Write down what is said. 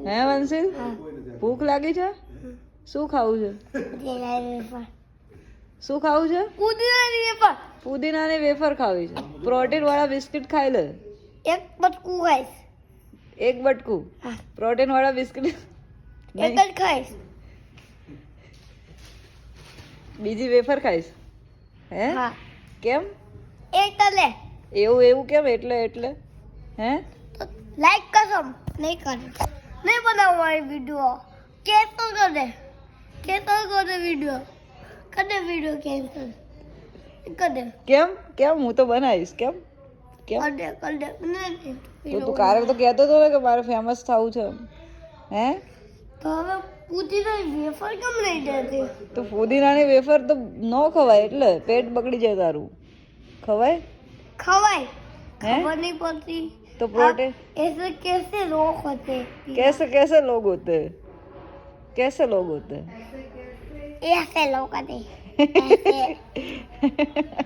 હે વંશિલ ભૂખ લાગી છે શું ખાવું છે શું ખાવું છે પુદીનાની વેફર ખાવી છે પ્રોટીન વાળા બિસ્કિટ ખાઈ લે એક બટકું ખાઈશ એક બટકું પ્રોટીન વાળા બિસ્કિટ એક જ ખાઈશ બીજી વેફર ખાઈશ હે હા કેમ એક લે એવું કેમ એટલે હે લાઈક કરશો નહીં કરે નહીં બનાવો મારી વિડીયો કેતો કરે વિડીયો કેન્સલ કેમ હું તો બનાવીશ કેમ કરે તું કારે તો કહેતો હતો ને કે મારે ફેમસ થવું છે હે તો હવે પુદીનાની વેફર કેમ લઈ જતી તો પુદીનાની વેફર તો ન ખવાય એટલે પેટ બગડી જાય તારું ખવાય खवाई हैं? खबर नहीं पड़ती तो प्रोटीन ऐसे कैसे लोग होते कैसे लोग होते हैं कैसे लोग होते हैं ऐसे लोग होते ऐसे